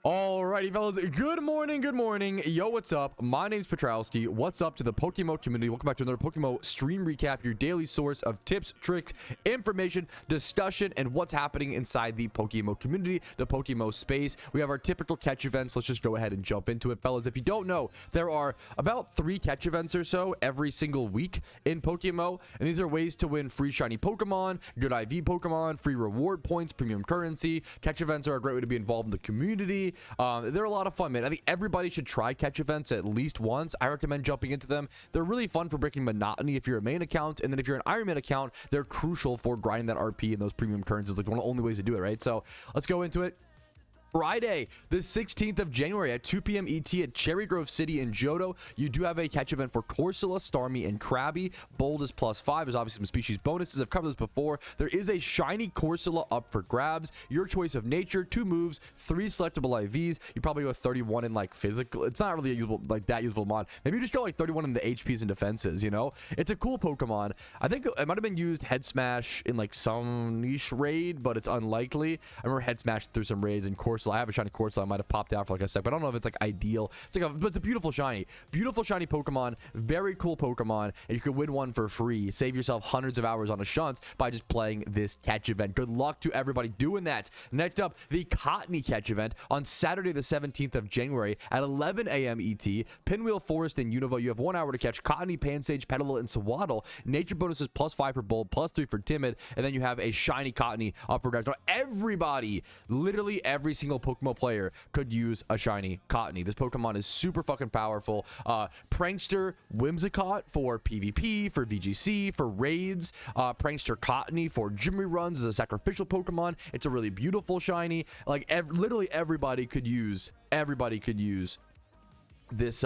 Alrighty, fellas. Good morning. Yo, what's up? My name's Patrouski. What's up to the PokeMMO community? Welcome back to another PokeMMO stream recap, your daily source of tips, tricks, information, discussion, and what's happening inside the PokeMMO community, the PokeMMO space. We have our typical catch events. Let's just go ahead and jump into it, fellas. If you don't know, there are about 3 catch events or so every single week in PokeMMO, and these are ways to win free shiny Pokemon, good IV Pokemon, free reward points, premium currency. Catch events are a great way to be involved in the community. They're a lot of fun, man. I think everybody should try catch events at least once. I recommend jumping into them. They're really fun for breaking monotony if you're a main account, and then if you're an Iron Man account, they're crucial for grinding that RP and those premium currencies. Like one of the only ways to do it, right? So let's go into it. Friday, the 16th of January at 2 p.m. ET at Cherry Grove City in Johto, you do have a catch event for Corsola, Starmie, and Krabby. Bold is +5. There's obviously some species bonuses. I've covered this before. There is a shiny Corsola up for grabs. Your choice of nature, 2 moves, 3 selectable IVs. You probably go 31 in like physical. It's not really a usable, like that usable mod. Maybe you just go like 31 in the HPs and defenses, you know? It's a cool Pokemon. I think it might have been used Head Smash in like some niche raid, but it's unlikely. I remember Head Smash through some raids in Corsola. I have a shiny Corsola. I might have popped out for like a sec, but I don't know if it's like ideal. It's like but it's a beautiful shiny Pokemon. Very cool Pokemon, and you can win one for free. Save yourself hundreds of hours on a shunt by just playing this catch event. Good luck to everybody doing that. Next up, the Cottony catch event on Saturday the 17th of January at 11 a.m. ET. Pinwheel Forest in Unova. You have 1 hour to catch Cottony, Pansage, Petalil, and Swaddle. Nature bonuses +5 for Bold, +3 for Timid, and then you have a shiny Cottony up for grabs. Now everybody, literally every single Pokemon player could use a shiny Cottony. This Pokemon is super fucking powerful. Prankster Whimsicott for PvP, for VGC, for raids. Prankster Cottony for gym reruns as a sacrificial Pokemon. It's a really beautiful shiny. Like literally everybody could use this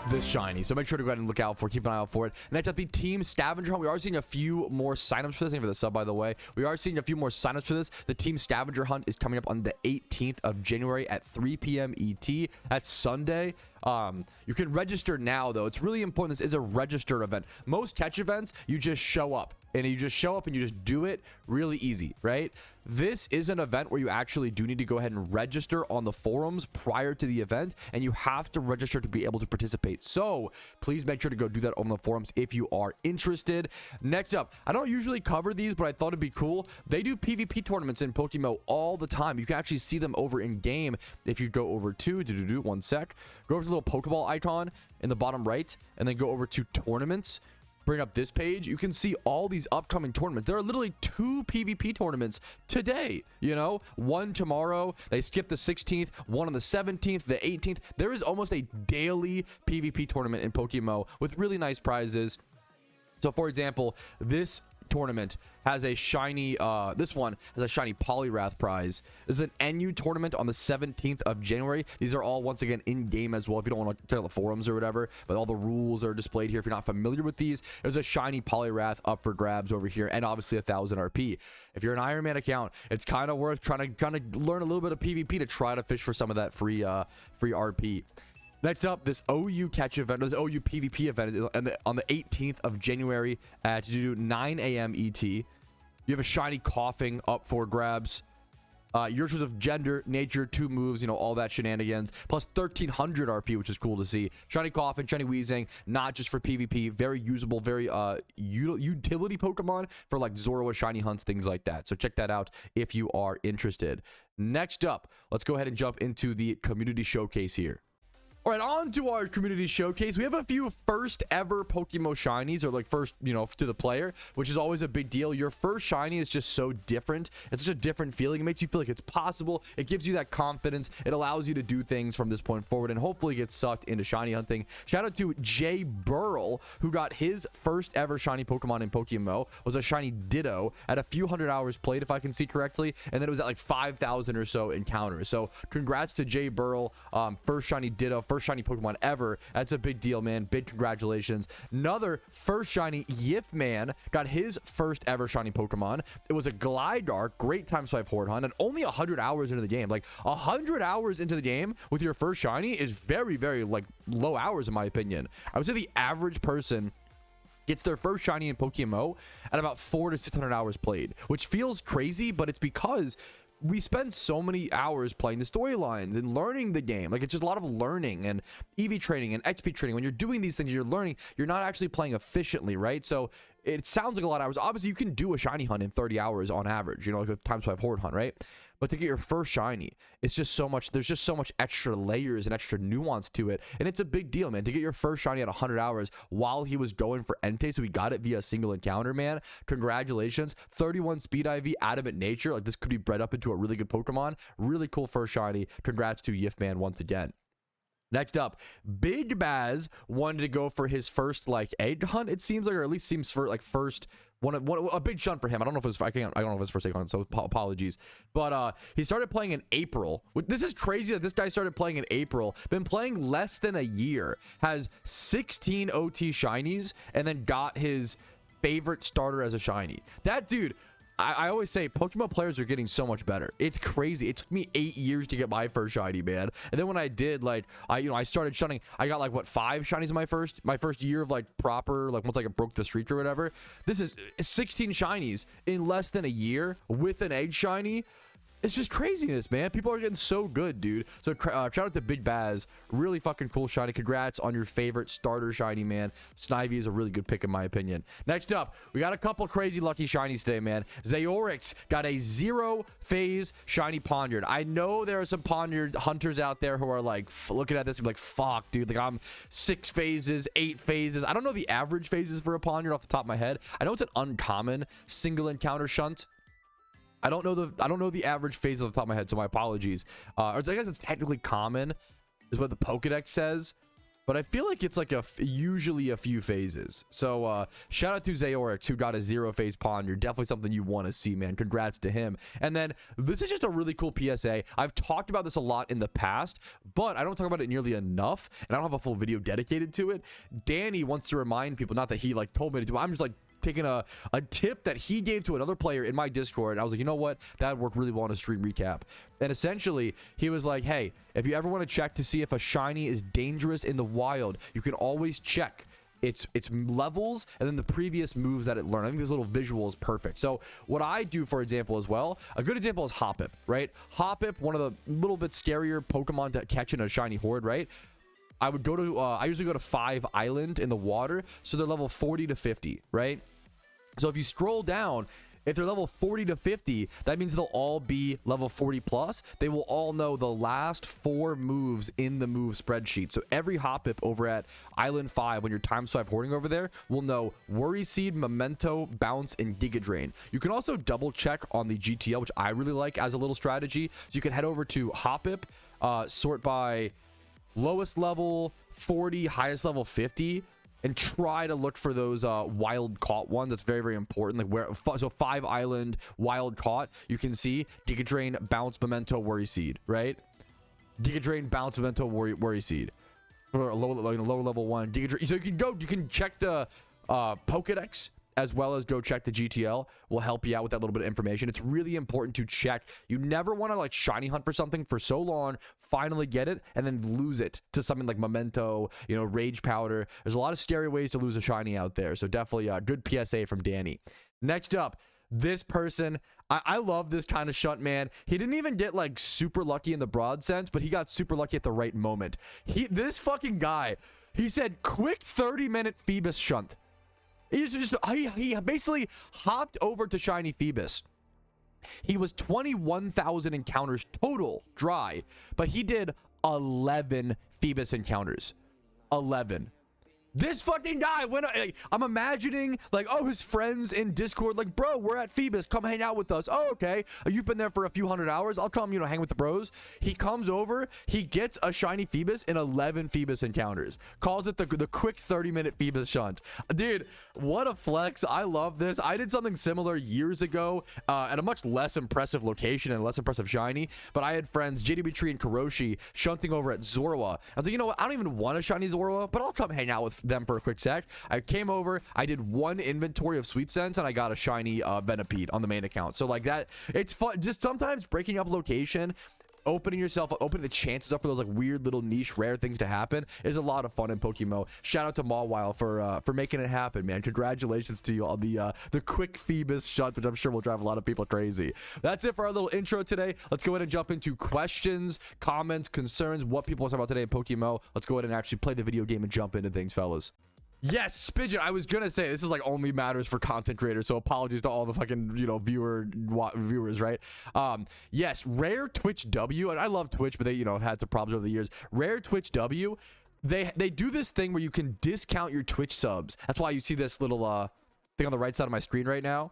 this shiny, so make sure to go ahead and keep an eye out for it. Next up, the Team Scavenger Hunt. We are seeing a few more signups for this. Thank you for the sub, by the way. We are seeing a few more signups for this. The Team Scavenger Hunt is coming up on the 18th of January at 3 p.m. ET. That's Sunday. You can register now, though. It's really important. This is a registered event. Most catch events, you just show up, and you just do it really easy, right? This is an event where you actually do need to go ahead and register on the forums prior to the event, and you have to register to be able to participate. So please make sure to go do that on the forums if you are interested. Next up, I don't usually cover these, but I thought it'd be cool. They do PvP tournaments in PokeMMO all the time. You can actually see them over in game. If you go over to one sec, go over to the little Pokeball icon in the bottom right, and then go over to tournaments. Bring up this page, you can see all these upcoming tournaments. There are literally 2 PvP tournaments today, you know, one tomorrow. They skipped the 16th, one on the 17th, the 18th. There is almost a daily PvP tournament in PokeMMO with really nice prizes. So for example, this tournament has a shiny this one has a shiny Poliwrath prize. There's an NU tournament on the 17th of January. These are all once again in game as well if you don't want to check out the forums or whatever, but all the rules are displayed here if you're not familiar with these. There's a shiny Poliwrath up for grabs over here, and obviously 1,000 RP. If you're an Iron Man account, it's kind of worth trying to learn a little bit of PvP to try to fish for some of that free RP. Next up, this OU catch event, this OU PvP event on the 18th of January at 9 a.m. ET. You have a shiny Coughing up for grabs. Your choice of gender, nature, 2 moves, you know, all that shenanigans. Plus 1,300 RP, which is cool to see. Shiny Coughing, shiny Weezing, not just for PvP. Very usable, very utility Pokemon for like Zoroa shiny hunts, things like that. So check that out if you are interested. Next up, let's go ahead and jump into the community showcase here. All right, on to our community showcase. We have a few first ever PokeMMO shinies, or like first, you know, to the player, which is always a big deal. Your first shiny is just so different. It's such a different feeling. It makes you feel like it's possible. It gives you that confidence. It allows you to do things from this point forward and hopefully get sucked into shiny hunting. Shout out to Jay Burl, who got his first ever shiny Pokemon in PokeMMO. Was a shiny Ditto at a few hundred hours played, if I can see correctly, and then it was at like 5,000 or so encounters. So congrats to Jay Burl, first shiny Ditto, first shiny Pokemon ever. That's a big deal, man. Big congratulations. Another first shiny Yiffman got his first ever shiny Pokemon. It was a Glidark, great time swipe Horde Hunt, and only 100 hours into the game. Like 100 hours into the game with your first shiny is very, very like low hours in my opinion. I would say the average person gets their first shiny in PokeMMO at about 400 to 600 hours played, which feels crazy, but it's because we spend so many hours playing the storylines and learning the game. Like, it's just a lot of learning and EV training and XP training. When you're doing these things, you're learning, you're not actually playing efficiently, right? So it sounds like a lot of hours. Obviously, you can do a shiny hunt in 30 hours on average, you know, like a times 5 horde hunt, right? But to get your first shiny, it's just so much, there's just so much extra layers and extra nuance to it. And it's a big deal, man. To get your first shiny at 100 hours while he was going for Entei, so he got it via a single encounter, man. Congratulations. 31 speed IV, adamant nature. Like, this could be bred up into a really good Pokemon. Really cool first shiny. Congrats to Yifman once again. Next up, Big Baz wanted to go for his first like egg hunt, it seems like, or at least seems for like first a big shunt for him. I don't know if it was I don't know if it's first egg hunt, so apologies. But he started playing in April. This is crazy that this guy started playing in April. Been playing less than a year. Has 16 OT shinies and then got his favorite starter as a shiny. That dude. I always say Pokemon players are getting so much better. It's crazy. It took me 8 years to get my first shiny, man. And then when I did, like, I started shunning. I got like what 5 shinies in my first year of like proper, like once I broke the streak or whatever. This is 16 shinies in less than a year with an egg shiny. It's just craziness, man. People are getting so good, dude. So shout out to Big Baz. Really fucking cool shiny. Congrats on your favorite starter shiny, man. Snivy is a really good pick in my opinion. Next up, we got a couple crazy lucky shinies today, man. Zaorix got a 0 phase shiny Ponyard. I know there are some Ponyard hunters out there who are like looking at this and be like, fuck, dude. Like, I'm 6 phases, 8 phases. I don't know the average phases for a Ponyard off the top of my head. I know it's an uncommon single encounter shunt. I don't know the average phase off the top of my head, so my apologies. Or I guess it's technically common, is what the Pokedex says, but I feel like it's like usually a few phases. So shout out to Zaorix, who got a 0 phase Pond. You're definitely something you want to see, man. Congrats to him. And then this is just a really cool PSA. I've talked about this a lot in the past, but I don't talk about it nearly enough, and I don't have a full video dedicated to it. Danny wants to remind people, not that he like told me to do, I'm just like taking a tip that he gave to another player in my Discord, and I was like, you know what, that would work really well in a stream recap. And essentially he was like, hey, if you ever want to check to see if a shiny is dangerous in the wild, you can always check its levels and then the previous moves that it learned. I think this little visual is perfect. So what I do, for example, as well, a good example is Hoppip, right? Hoppip, one of the little bit scarier Pokemon to catch in a shiny horde, right? I would go to I usually go to 5 Island in the water, so they're level 40 to 50, right? So if you scroll down, if they're level 40 to 50, that means they'll all be level 40 plus. They will all know the last 4 moves in the move spreadsheet. So every Hoppip over at Island 5, when you're times 5 hoarding over there, will know Worry Seed, Memento, Bounce, and Giga Drain. You can also double check on the GTL, which I really like as a little strategy. So you can head over to Hoppip, sort by lowest level 40, highest level 50, and try to look for those wild caught ones. That's very, very important. Like, where, so 5 Island wild caught, you can see Giga Drain, Bounce, Memento, Worry Seed, right? Giga Drain, Bounce, Memento, Worry Seed for a lower level 1 Giga Drain. So you can check the Pokedex as well as go check the GTL. Will help you out with that little bit of information. It's really important to check. You never want to like shiny hunt for something for so long, finally get it, and then lose it to something like Memento, you know, Rage Powder. There's a lot of scary ways to lose a shiny out there. So definitely a good PSA from Danny. Next up, this person, I love this kind of shunt, man. He didn't even get like super lucky in the broad sense, but he got super lucky at the right moment. This fucking guy, he said quick 30-minute Feebas Shunt. He basically hopped over to shiny Feebas. He was 21,000 encounters total dry, but he did 11 Feebas encounters. 11. This fucking guy went, I'm imagining like, oh, his friends in Discord, like, bro, we're at Feebas, come hang out with us. Oh, okay, you've been there for a few hundred hours, I'll come, you know, hang with the bros. He comes over, he gets a shiny Feebas in 11 Feebas encounters, calls it the quick 30-minute Feebas Shunt. Dude, what a flex. I love this. I did something similar years ago at a much less impressive location and less impressive shiny, but I had friends JDB Tree and Kuroshi shunting over at Zorua. I was like, you know what, I don't even want a shiny Zorua, but I'll come hang out with them for a quick sec. I came over, I did 1 inventory of Sweet Sense, and I got a shiny Venipede on the main account. So like that, it's fun. Just sometimes breaking up location, opening the chances up for those like weird little niche rare things to happen is a lot of fun in PokeMMO. Shout out to Mawile for making it happen, man. Congratulations to you on the quick Feebas Shunt, which I'm sure will drive a lot of people crazy. That's it for our little intro today. Let's go ahead and jump into questions, comments, concerns, what people want to talk about today in PokeMMO. Let's go ahead and actually play the video game and jump into things, fellas. Yes, Spidget, I was gonna say this is like only matters for content creators, so apologies to all the fucking viewers, right? Yes, rare Twitch W, and I love Twitch, but they have had some problems over the years. Rare Twitch W, they do this thing where you can discount your Twitch subs. That's why you see this little thing on the right side of my screen right now.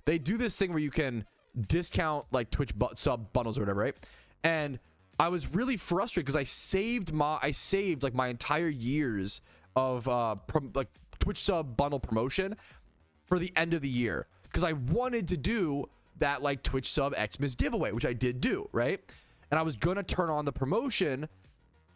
They do this thing where you can discount like Twitch sub bundles or whatever, right? And I was really frustrated because I saved like my entire years of like Twitch sub bundle promotion for the end of the year because I wanted to do that like Twitch sub Xmas giveaway, which I did do, right? And I was gonna turn on the promotion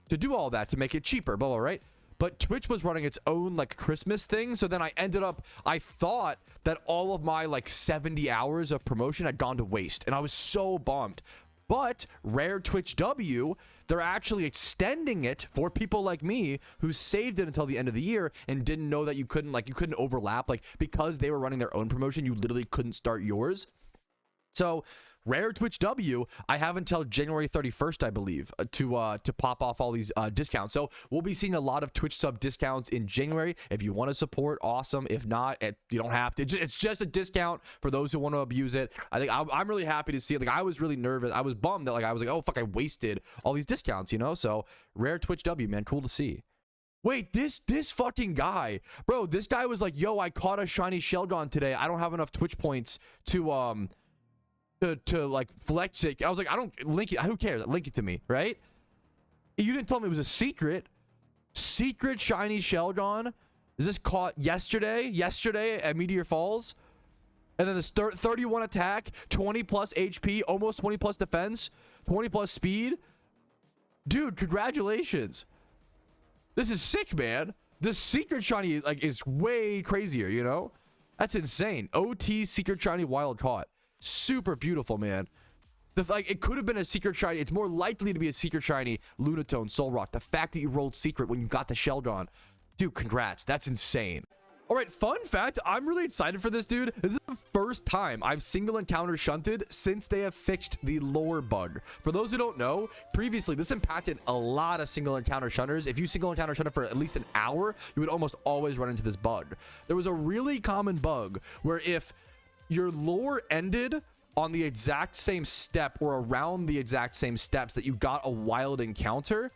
to do all that to make it cheaper, blah blah, right? But Twitch was running its own like Christmas thing, so then I thought that all of my like 70 hours of promotion had gone to waste, and I was so bummed. But rare Twitch W, they're actually extending it for people like me who saved it until the end of the year and didn't know that you couldn't overlap, like because they were running their own promotion, you literally couldn't start yours. So rare Twitch W, I have until January 31st, I believe, to pop off all these discounts. So we'll be seeing a lot of Twitch sub discounts in January. If you want to support, awesome. If not, you don't have to. It's just a discount for those who want to abuse it. I think I'm really happy to see it. Like I was really nervous. I was bummed that I was like, oh fuck, I wasted all these discounts, So rare Twitch W, man, cool to see. Wait, this fucking guy, bro, this guy was like, yo, I caught a shiny Sheldon today. I don't have enough Twitch points to like flex it. I was like, I don't link it. Who cares? Link it to me, right? You didn't tell me it was a secret shiny Sheldon. Is this caught yesterday at Meteor Falls? And then this 31 attack, 20 plus HP, almost 20 plus defense, 20 plus speed. Dude, congratulations. This is sick, man. The secret shiny is way crazier, That's insane. OT secret shiny wild caught. Super beautiful, man. It could have been a secret shiny. It's more likely to be a secret shiny Lunatone Soul Rock. The fact that you rolled secret when you got the Sheldon, dude, congrats. That's insane. All right, fun fact, I'm really excited for this, dude. This is the first time I've single encounter shunted since they have fixed the lore bug. For those who don't know, previously this impacted a lot of single encounter shunters. If you single encounter shunted for at least an hour, you would almost always run into this bug. There was a really common bug where if your lore ended on the exact same step or around the exact same steps that you got a wild encounter,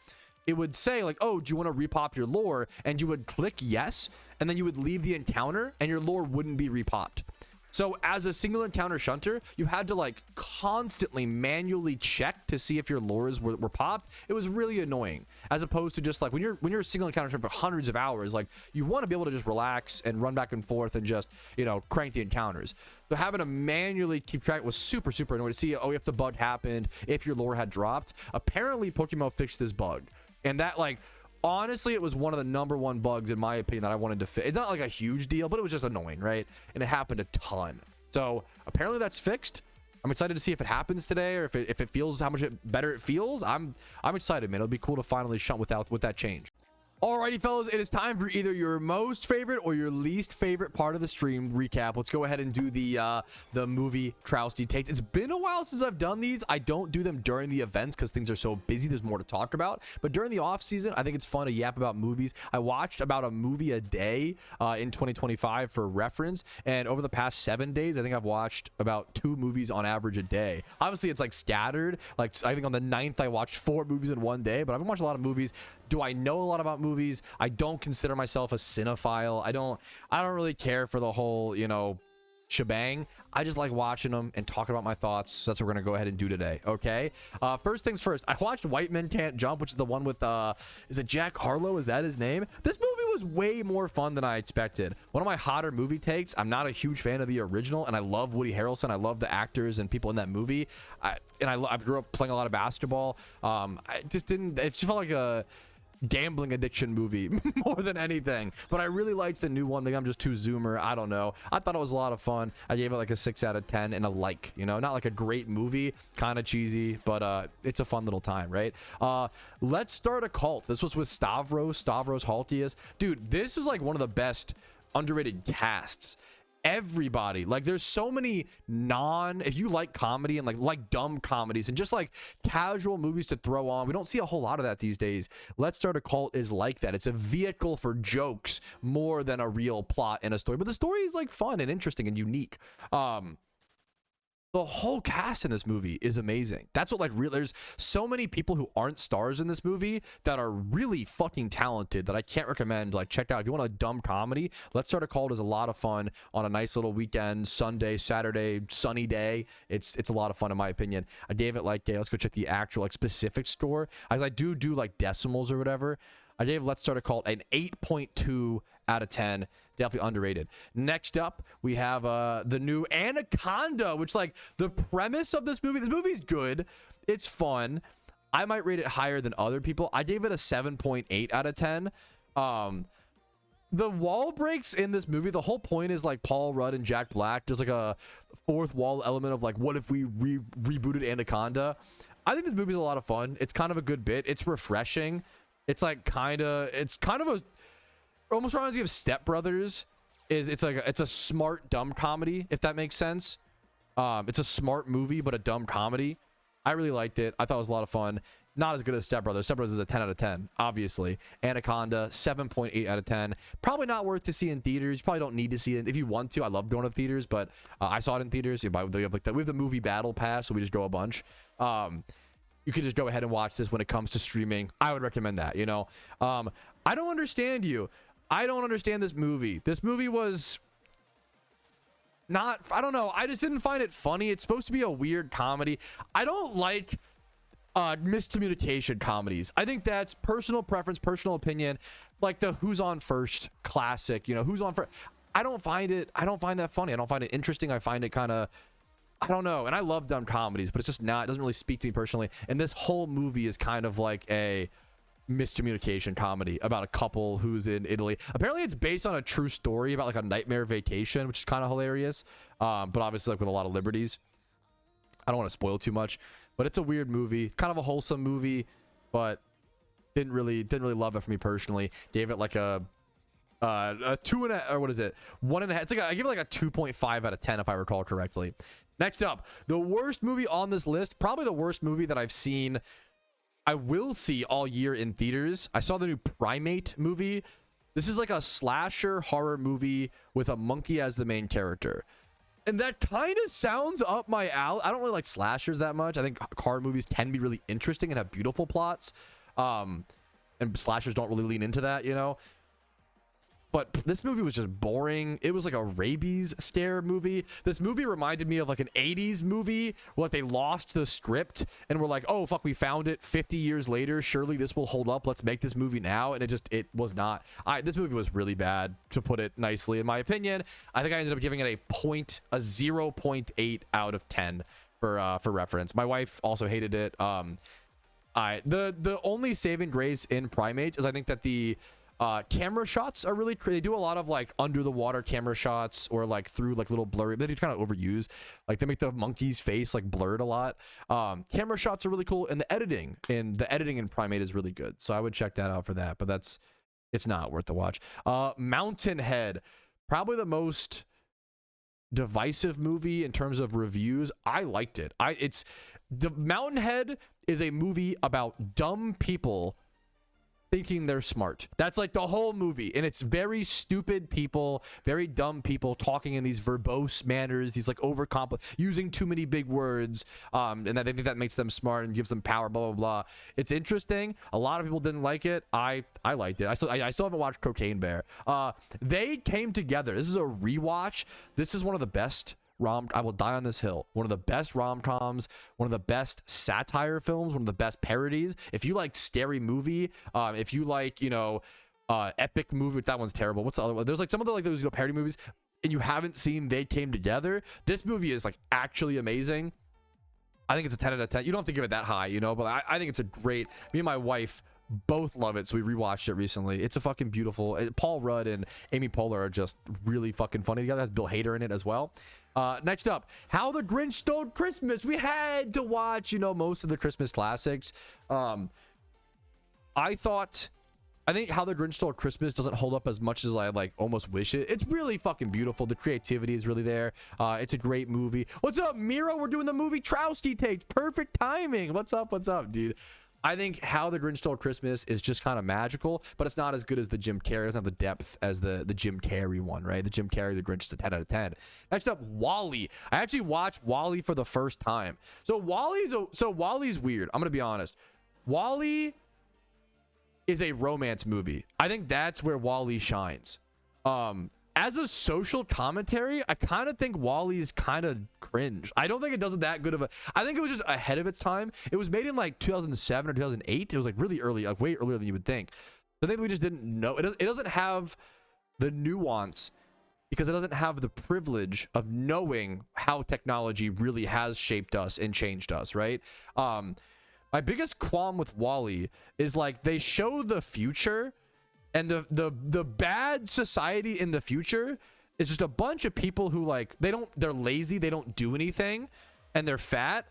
it would say like, oh, do you want to repop your lore? And you would click yes, and then you would leave the encounter and your lore wouldn't be repopped. So as a single encounter shunter, you had to like constantly manually check to see if your lures were popped. It was really annoying, as opposed to just like when you're a single encounter shunter for hundreds of hours, like you want to be able to just relax and run back and forth and just, crank the encounters. So having to manually keep track was super, super annoying to see, oh, if the bug happened, if your lore had dropped. Apparently PokeMMO fixed this bug, and that honestly, it was one of the #1 bugs in my opinion that I wanted to fix. It's not like a huge deal, but it was just annoying, right? And it happened a ton. So apparently that's fixed. I'm excited to see if it happens today, or if it feels how much better it feels. I'm excited, man. It'll be cool to finally shunt with that change. Alrighty, fellas, it is time for either your most favorite or your least favorite part of the stream recap. Let's go ahead and do the Movietrouski takes. It's been a while since I've done these. I don't do them during the events because things are so busy. There's more to talk about. But during the off season, I think it's fun to yap about movies. I watched about a movie a day in 2025 for reference, and over the past 7 days, I think I've watched about 2 movies on average a day. Obviously, it's like scattered. Like I think on the 9th, I watched 4 movies in one day. But I've been watching a lot of movies. Do I know a lot about movies? I don't consider myself a cinephile. I don't really care for the whole, shebang. I just like watching them and talking about my thoughts. So that's what we're gonna go ahead and do today. Okay. First things first. I watched White Men Can't Jump, which is the one with is it Jack Harlow? Is that his name? This movie was way more fun than I expected. One of my hotter movie takes. I'm not a huge fan of the original, and I love Woody Harrelson. I love the actors and people in that movie. I grew up playing a lot of basketball. I just didn't. It just felt like gambling addiction movie more than anything. But I really liked the new one. Maybe I'm just too zoomer, I don't know. I thought it was a lot of fun. I gave it like a 6 out of 10 and a like, you know, not like a great movie, kind of cheesy, but it's a fun little time, right? Let's Start a Cult. This was with Stavros Haltius. Dude, this is like one of the best underrated casts. Everybody, like, there's so many if you like comedy and like dumb comedies and just like casual movies to throw on, we don't see a whole lot of that these days. Let's Start a Cult is like that. It's a vehicle for jokes more than a real plot and a story, but the story is like fun and interesting and unique. The whole cast in this movie is amazing. That's what, like, there's so many people who aren't stars in this movie that are really fucking talented that I can't recommend. Like, check out if you want a dumb comedy. Let's Start a Cult is a lot of fun on a nice little weekend, Sunday, Saturday, sunny day. It's a lot of fun in my opinion. I gave it like let's go check the actual like specific score. I do like decimals or whatever. I gave Let's Start a Cult an 8.2 out of 10. Definitely underrated. Next up, we have the new Anaconda, which, like, the premise of this movie's good. It's fun. I might rate it higher than other people. I gave it a 7.8 out of 10. The wall breaks in this movie, the whole point is like Paul Rudd and Jack Black. There's like a fourth wall element of like, what if we rebooted Anaconda? I think this movie's a lot of fun. It's kind of a good bit. It's refreshing. It's like it's kind of a almost reminds me of Step Brothers. It's a smart dumb comedy, if that makes sense. It's a smart movie but a dumb comedy. I really liked it. I thought it was a lot of fun. Not as good as Step Brothers. Step Brothers is a 10 out of 10, obviously. Anaconda, 7.8 out of 10. Probably not worth to see in theaters. You probably don't need to see it. If you want to, I love going to theaters, but I saw it in theaters. We have the movie battle pass, so we just go a bunch. You can just go ahead and watch this when it comes to streaming. I would recommend that, you know. I don't understand you. I don't understand this movie. This movie was not, I don't know. I just didn't find it funny. It's supposed to be a weird comedy. I don't like miscommunication comedies. I think that's personal preference, personal opinion. Like the Who's On First classic, you know, Who's On First. I don't find that funny. I don't find it interesting. I find it kind of, I don't know. And I love dumb comedies, but it's just not, it doesn't really speak to me personally. And this whole movie is kind of like a miscommunication comedy about a couple who's in Italy. Apparently it's based on a true story about like a nightmare vacation, which is kind of hilarious. But obviously like with a lot of liberties. I don't want to spoil too much, but it's a weird movie, kind of a wholesome movie, but didn't really love it for me personally. Gave it like a 2.5, or what is it? 1.5. It's like I give it like a 2.5 out of 10 if I recall correctly. Next up, the worst movie on this list, probably the worst movie that I've seen, I will see all year in theaters. I saw the new Primate movie. This is like a slasher horror movie with a monkey as the main character. And that kind of sounds up my alley. I don't really like slashers that much. I think horror movies can be really interesting and have beautiful plots. And slashers don't really lean into that, you know. But this movie was just boring. It was like a rabies scare movie. This movie reminded me of like an 80s movie where they lost the script and were like, oh, fuck, we found it 50 years later. Surely this will hold up. Let's make this movie now. And it was not. This movie was really bad, to put it nicely, in my opinion. I think I ended up giving it a 0.8 out of 10 for reference. My wife also hated it. The only saving grace in Primates is I think that the camera shots are really they do a lot of like under the water camera shots or like through like little blurry, they do kind of overuse, like they make the monkey's face like blurred a lot. Camera shots are really cool, and the editing in Primate is really good, so I would check that out for that, but it's not worth the watch. Mountain Head, probably the most divisive movie in terms of reviews. I liked it. The Mountain Head is a movie about dumb people thinking they're smart. That's like the whole movie, and it's very stupid people, very dumb people talking in these verbose manners, these like using too many big words, and that they think that makes them smart and gives them power, blah blah blah. It's interesting. A lot of people didn't like it. I liked it. I still haven't watched Cocaine Bear. They came together. This is a rewatch. This is one of the best I will die on this hill. One of the best rom-coms, one of the best satire films, one of the best parodies. If you like Scary Movie, if you like, you know, Epic Movie, that one's terrible. What's the other one? There's like some of the like those, you know, parody movies, and you haven't seen They Came Together. This movie is like actually amazing. I think it's a 10 out of 10. You don't have to give it that high, you know, but I think it's a great. Me and my wife both love it, so we rewatched it recently. It's a fucking beautiful. Paul Rudd and Amy Poehler are just really fucking funny together. It has Bill Hader in it as well. Next up, How the Grinch Stole Christmas. We had to watch, you know, most of the Christmas classics. I think How the Grinch Stole Christmas doesn't hold up as much as I like almost wish it. It's really fucking beautiful. The creativity is really there. It's a great movie. What's up, Miro? We're doing the Movietrouski takes. Perfect timing. What's up, dude? I think How the Grinch Stole Christmas is just kind of magical, but it's not as good as the Jim Carrey. It doesn't have the depth as the Jim Carrey one, right? The Jim Carrey, The Grinch is a 10 out of 10. Next up, WALL-E. I actually watched WALL-E for the first time. So WALL-E's weird. I'm gonna be honest. WALL-E is a romance movie. I think that's where WALL-E shines. As a social commentary, I kind of think WALL-E's kind of cringe. I don't think it does that good of a... I think it was just ahead of its time. It was made in like 2007 or 2008. It was like really early, like way earlier than you would think. So I think we just didn't know. It doesn't have the nuance because it doesn't have the privilege of knowing how technology really has shaped us and changed us, right? My biggest qualm with WALL-E is like they show the future, and the bad society in the future is just a bunch of people who like they're lazy, they don't do anything, and they're fat,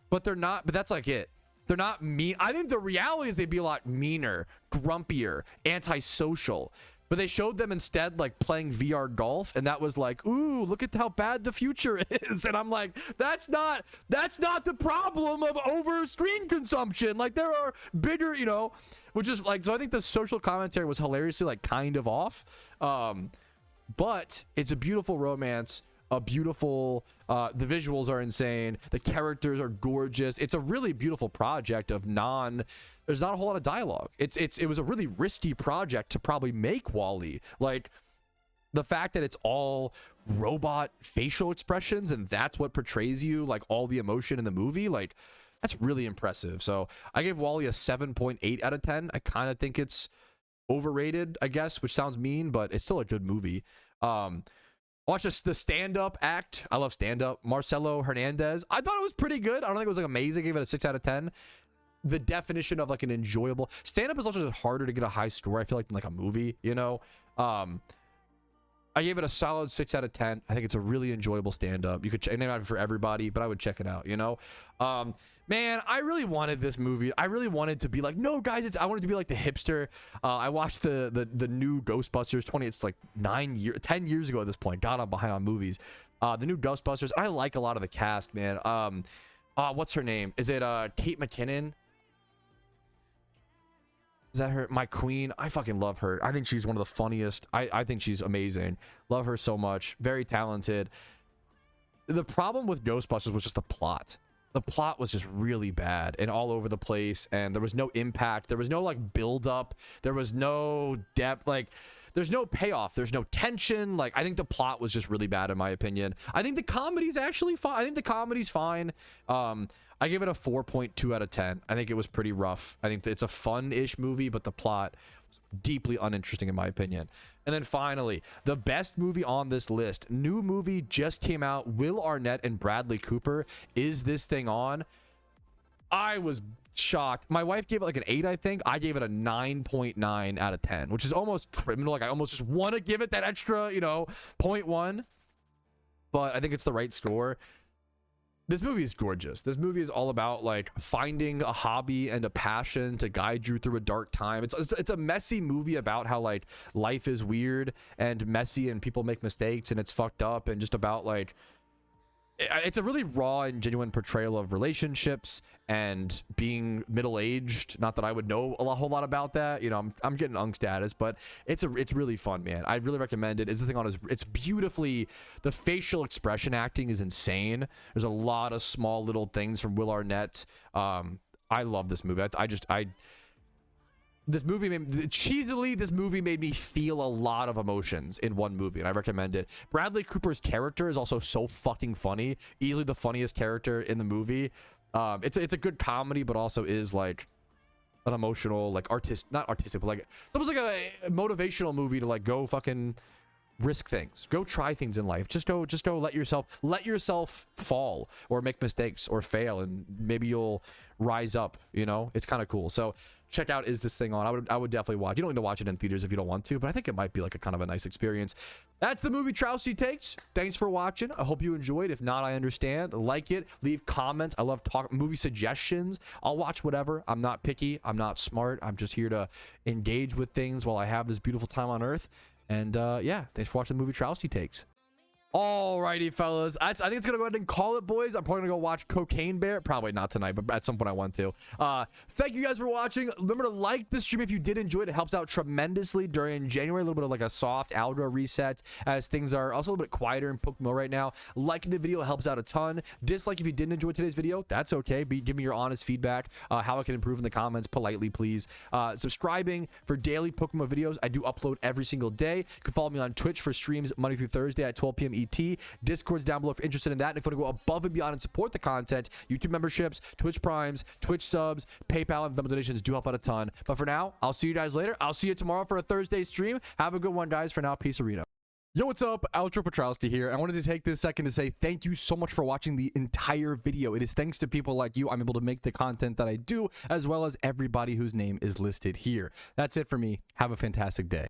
but that's like it. They're not mean. I think the reality is they'd be a lot meaner, grumpier, antisocial. But they showed them instead like playing VR golf, and that was like, ooh, look at how bad the future is. And I'm like, that's not the problem of over screen consumption. Like there are bigger, you know, which is like, so I think the social commentary was hilariously like kind of off. But it's a beautiful romance, a beautiful, the visuals are insane, the characters are gorgeous. It's a really beautiful project of there's not a whole lot of dialogue. It was a really risky project to probably make WALL-E. Like the fact that it's all robot facial expressions and that's what portrays you, like all the emotion in the movie, like that's really impressive. So I gave WALL-E a 7.8 out of 10. I kind of think it's overrated, I guess, which sounds mean, but it's still a good movie. Watch the stand-up act. I love stand-up. Marcelo Hernandez. I thought it was pretty good. I don't think it was like amazing. I gave it a 6 out of 10. The definition of like an enjoyable stand-up is also just harder to get a high score, I feel like, than like a movie, you know. I gave it a solid 6 out of 10. I think it's a really enjoyable stand-up. You could check it out for everybody, but I would check it out, you know. Man, I really wanted this movie. I really wanted to be like, no guys, I wanted to be like the hipster. I watched the new Ghostbusters it's like 10 years ago at this point. God, I'm behind on movies. The new Ghostbusters. I like a lot of the cast, man. What's her name? Is it Kate McKinnon? Is that her? My queen. I fucking love her. I think she's one of the funniest. I think she's amazing. Love her so much. Very talented. The problem with Ghostbusters was just the plot. The plot was just really bad and all over the place, and there was no impact. There was no like build up. There was no depth. Like there's no payoff. There's no tension. Like I think the plot was just really bad in my opinion. I think the comedy's actually fine. I think the comedy's fine. I give it a 4.2 out of 10. I think it was pretty rough. I think it's a fun-ish movie, but the plot was deeply uninteresting in my opinion. And then finally, the best movie on this list. New movie just came out. Will Arnett and Bradley Cooper. Is This Thing On? I was shocked. My wife gave it like an 8, I think. I gave it a 9.9 out of 10, which is almost criminal. Like I almost just want to give it that extra, you know, 0.1. But I think it's the right score. This movie is gorgeous. This movie is all about like finding a hobby and a passion to guide you through a dark time. It's a messy movie about how like life is weird and messy and people make mistakes and it's fucked up, and just about like it's a really raw and genuine portrayal of relationships and being middle-aged. Not that I would know a whole lot about that, you know. I'm getting unk status, but it's really fun, man. I really recommend it. It's this thing on. It's beautifully, the facial expression acting is insane. There's a lot of small little things from Will Arnett. I love this movie. This movie made me feel a lot of emotions in one movie, and I recommend it. Bradley Cooper's character is also so fucking funny. Easily the funniest character in the movie. It's a good comedy, but also is like an emotional, like not artistic, but like it's almost like a motivational movie to like go fucking risk things, go try things in life. Just go let yourself fall or make mistakes or fail, and maybe you'll rise up, you know? It's kind of cool. So check out Is This Thing On. I would definitely watch. You don't need to watch it in theaters if you don't want to, but I think it might be like a kind of a nice experience. That's the Movietrouski takes. Thanks for watching. I hope you enjoyed. If not, I understand. Like it, leave comments. I love movie suggestions. I'll watch whatever. I'm not picky. I'm not smart. I'm just here to engage with things while I have this beautiful time on Earth. And yeah, thanks for watching the Movietrouski takes. Alrighty, fellas. I think it's gonna go ahead and call it, boys. I'm probably gonna go watch Cocaine Bear. Probably not tonight, but at some point I want to. Thank you guys for watching. Remember to like this stream if you did enjoy it. It helps out tremendously during January. A little bit of like a soft algo reset as things are also a little bit quieter in PokeMMO right now. Liking the video helps out a ton. Dislike if you didn't enjoy today's video. That's okay. Give me your honest feedback. How I can improve in the comments politely, please. Subscribing for daily PokeMMO videos. I do upload every single day. You can follow me on Twitch for streams Monday through Thursday at 12 p.m. ET. Discord's down below if you're interested in that. And if you want to go above and beyond and support the content, YouTube memberships, Twitch primes, Twitch subs, PayPal, and Venmo donations do help out a ton. But for now, I'll see you guys later. I'll see you tomorrow for a Thursday stream. Have a good one, guys. For now, peace, Arena. Yo, what's up? Patrouski here. I wanted to take this second to say thank you so much for watching the entire video. It is thanks to people like you I'm able to make the content that I do, as well as everybody whose name is listed here. That's it for me. Have a fantastic day.